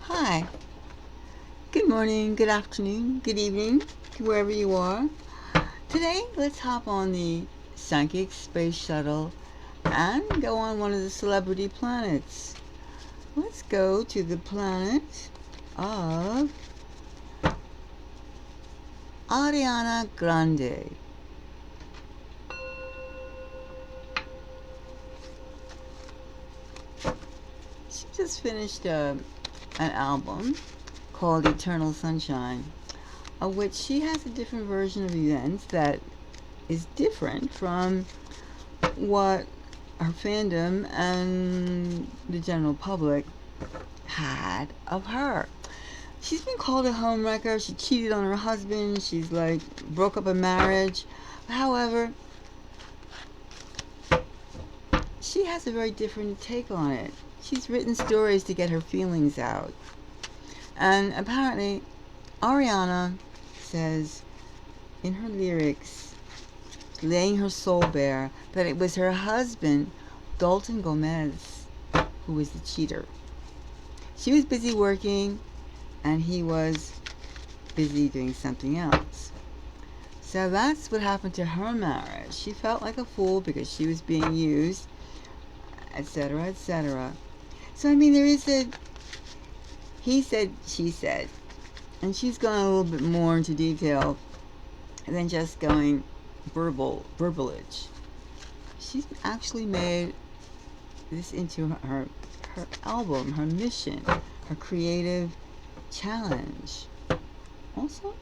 Hi, good morning, good afternoon, good evening, wherever you are. Today, let's hop on the psychic space shuttle and go on one of the celebrity planets. Let's go to the planet of Ariana Grande. She just finished an album called Eternal Sunshine, of which she has a different version of events that is different from what her fandom and the general public had of her. She's been called a homewrecker. She cheated on her husband. She's like broke up a marriage. However, she has a very different take on it. She's written stories to get her feelings out. And apparently, Ariana says in her lyrics, laying her soul bare, that it was her husband, Dalton Gomez, who was the cheater. She was busy working, and he was busy doing something else. So that's what happened to her marriage. She felt like a fool because she was being used, etc., etc. So, I mean, there is a he said, she said, and she's gone a little bit more into detail than just going verbalage. She's actually made this into her album, her mission, her creative challenge. Also,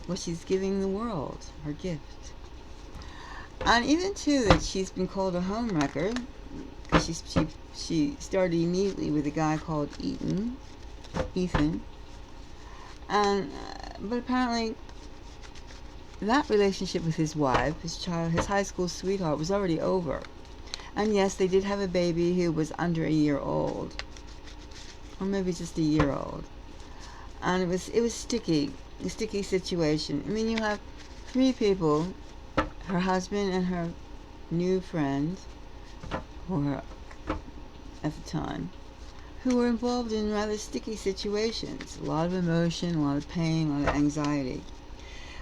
what she's giving the world, her gift. And even too that she's been called a homewrecker. She started immediately with a guy called Ethan, and but apparently that relationship with his wife, his high school sweetheart, was already over. And yes, they did have a baby who was under a year old, or maybe just a year old. And it was sticky, a sticky situation. I mean, you have three people, her husband and her new friend, or at the time, who were involved in rather sticky situations. A lot of emotion, a lot of pain, a lot of anxiety.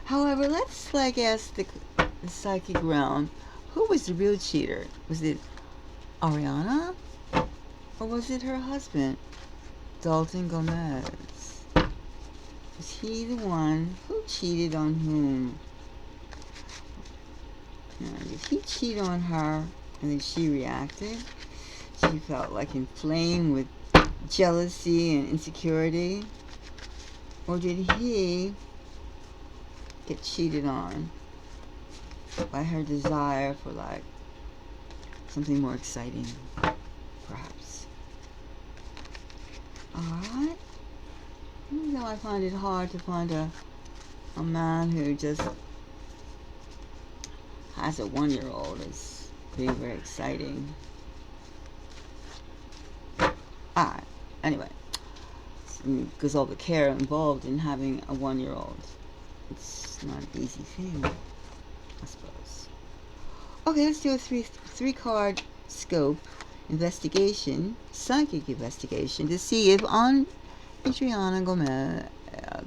However, let's ask the psychic realm, who was the real cheater? Was it Ariana? Or was it her husband, Dalton Gomez? Was he the one who cheated on whom? Did he cheat on her and then she reacted? She felt like inflamed with jealousy and insecurity? Or did he get cheated on by her desire for like something more exciting, perhaps? Alright. Even though I find it hard to find a man who just has a 1-year-old is being very exciting. Alright, anyway. Because all the care involved in having a 1-year-old. It's not an easy thing, I suppose. Okay, let's do a three card scope investigation, psychic investigation, to see if on Adriana Gomez,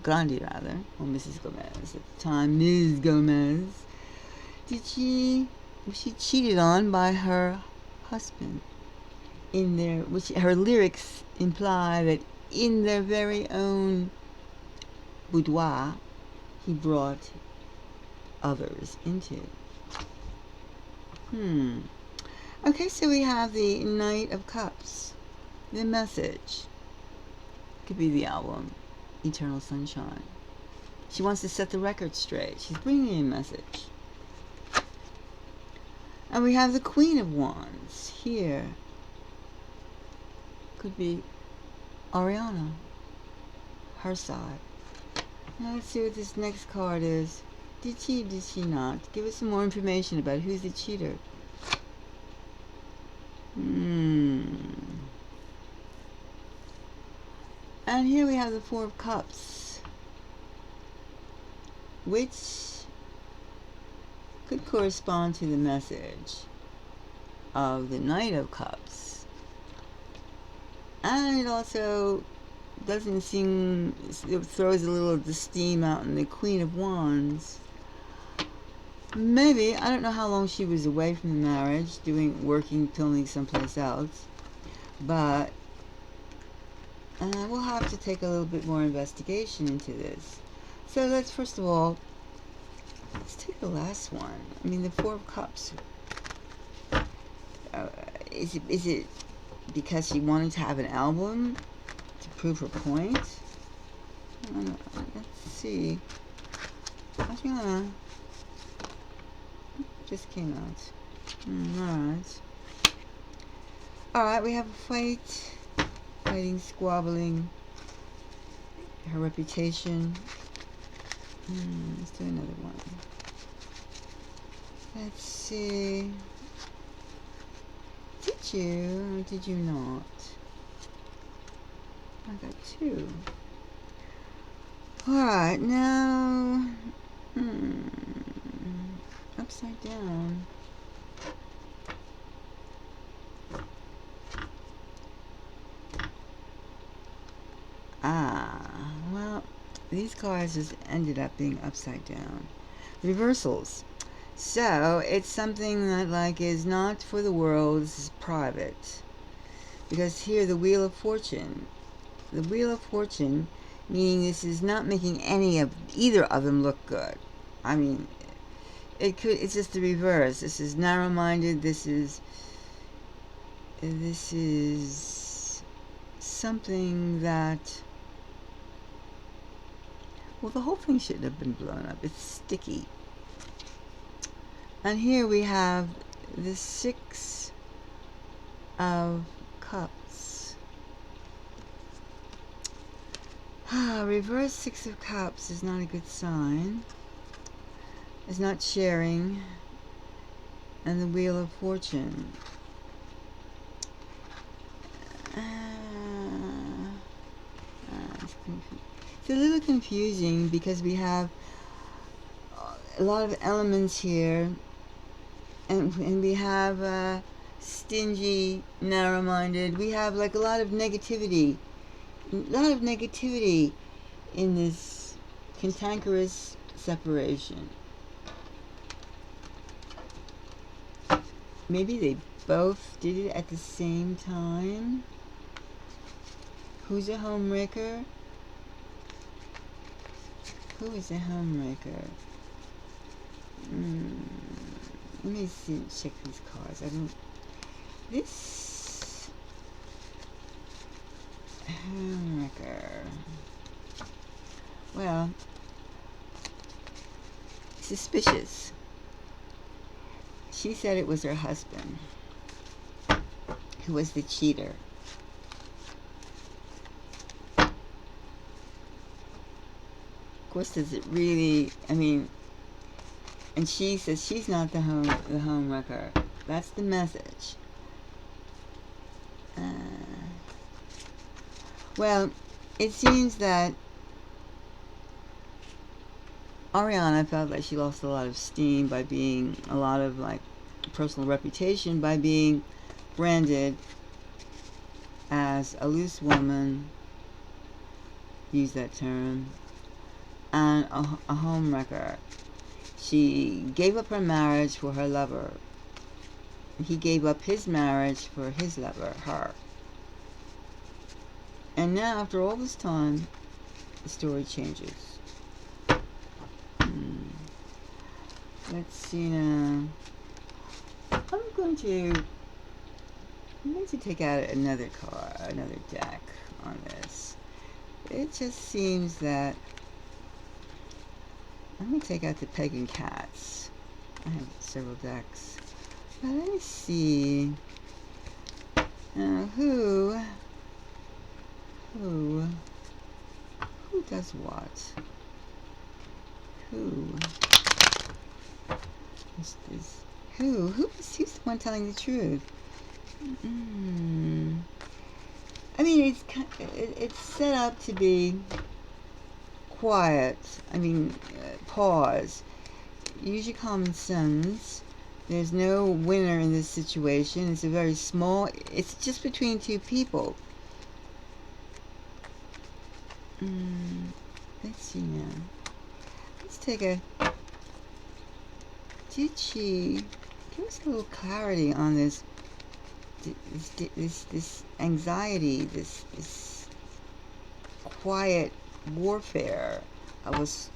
Grande rather, or Mrs. Gomez at the time, Ms. Gomez, was she cheated on by her husband? Which her lyrics imply that in their very own boudoir, he brought others into. Okay, so we have the Knight of Cups. The message could be the album, Eternal Sunshine. She wants to set the record straight. She's bringing a message. And we have the Queen of Wands here. Could be Ariana, her side. Now let's see what this next card is. Did she, did she not? Give us some more information about who's the cheater. And here we have the Four of Cups, which could correspond to the message of the Knight of Cups. And it also doesn't seem, it throws a little of the steam out in the Queen of Wands. Maybe, I don't know how long she was away from the marriage, working, filming someplace else, but we'll have to take a little bit more investigation into this. So let's, first of all, let's take the last one. I mean, the Four of Cups. Is it because she wanted to have an album to prove her point? Let's see. Ariana just came out. Alright, we have a fight. Fighting, squabbling. Her reputation. Let's do another one. Let's see. Did you or did you not? I got two. Alright, now upside down. Well, these cards just ended up being upside down. Reversals. So, it's something that, like, is not for the world, this is private. Because here, the Wheel of Fortune. The Wheel of Fortune, meaning this is not making either of them look good. I mean, it's just the reverse. This is narrow-minded, this is something that, well, the whole thing shouldn't have been blown up. It's sticky. And here we have the Six of Cups. Reverse Six of Cups is not a good sign. It's not sharing. And the Wheel of Fortune. It's a little confusing because we have a lot of elements here, and we have stingy, narrow-minded. We have like a lot of negativity in this cantankerous separation. Maybe they both did it at the same time. Who's a homewrecker? Who is a homewrecker? Let me see, check these cards. This homewrecker. Well, suspicious. She said it was her husband who was the cheater. Of course, does it really, I mean, and she says she's not the homewrecker. That's the message. Well, it seems that Ariana felt like she lost a lot of steam by being, a lot of like personal reputation by being branded as a loose woman, use that term, and a homewrecker. She gave up her marriage for her lover. He gave up his marriage for his lover, her. And now, after all this time, the story changes. Let's see now. I'm going to take out another card, another deck on this. It just seems that, let me take out the Pagan Cats. I have several decks. But let me see. Who does what? Who's the one telling the truth? I mean, it's set up to be quiet. I mean, pause. Use your common sense. There's no winner in this situation. It's a very small, it's just between two people. Let's see now. Let's take a... Did she... Give us a little clarity on this anxiety, this quiet warfare of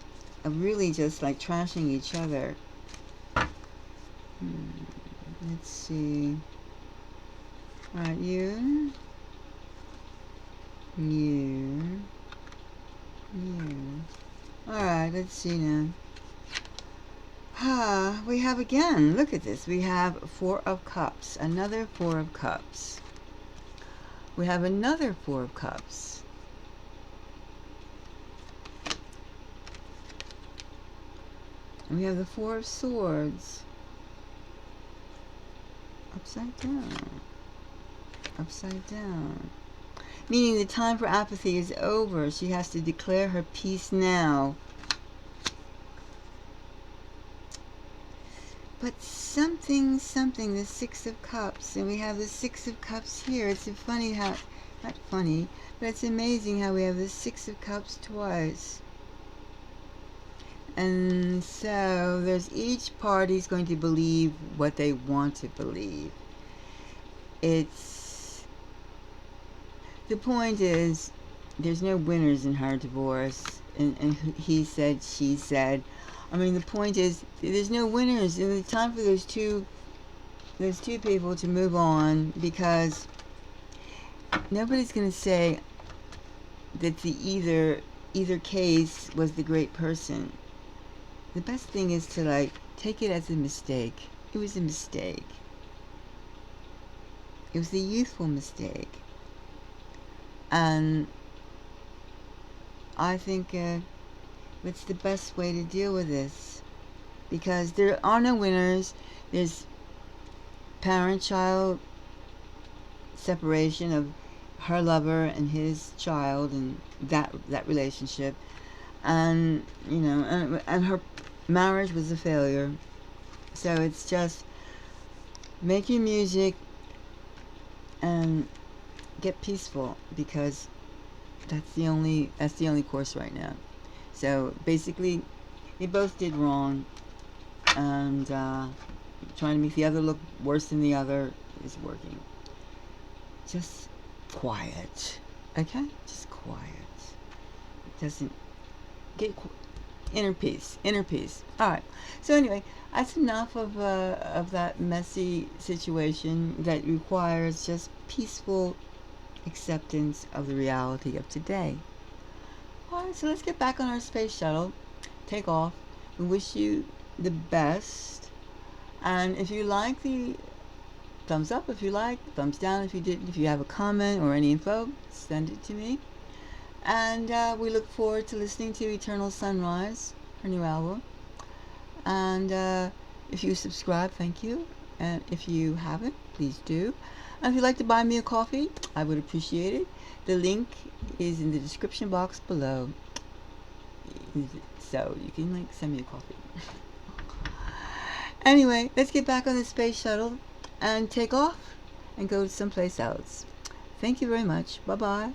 really just like trashing each other. Let's see. All right, you. All right, let's see now. We have again, look at this. We have 4 of Cups, another 4 of Cups. We have another 4 of Cups. We have the 4 of Swords. Upside down. Upside down. Meaning the time for apathy is over. She has to declare her peace now. But something, the 6 of Cups, and we have the 6 of Cups here. It's funny how, not funny, but it's amazing how we have the 6 of Cups twice. And so there's each party's going to believe what they want to believe. The point is, there's no winners in her divorce. And he said, she said. I mean, the point is, there's no winners, and it's time for those two people to move on, because nobody's going to say that the either case was the great person. The best thing is to like take it as a mistake. It was a mistake. It was a youthful mistake, and I think it's the best way to deal with this, because there are no winners. There's parent-child separation of her lover and his child, and that relationship, and you know, and her marriage was a failure. So it's just make your music and get peaceful, because that's the only course right now. So basically, they both did wrong, and trying to make the other look worse than the other is working. Just quiet, okay? Just quiet. It doesn't get inner peace. All right. So anyway, that's enough of that messy situation that requires just peaceful acceptance of the reality of today. Alright, so let's get back on our space shuttle, take off. We wish you the best, and if you like, the thumbs up if you like, thumbs down if you didn't. If you have a comment or any info, send it to me. And we look forward to listening to Eternal Sunrise, her new album. And if you subscribe, thank you. And if you haven't, please do. And if you'd like to buy me a coffee, I would appreciate it. The link is in the description box below. So you can like send me a coffee. Anyway, let's get back on the space shuttle and take off and go someplace else. Thank you very much. Bye-bye.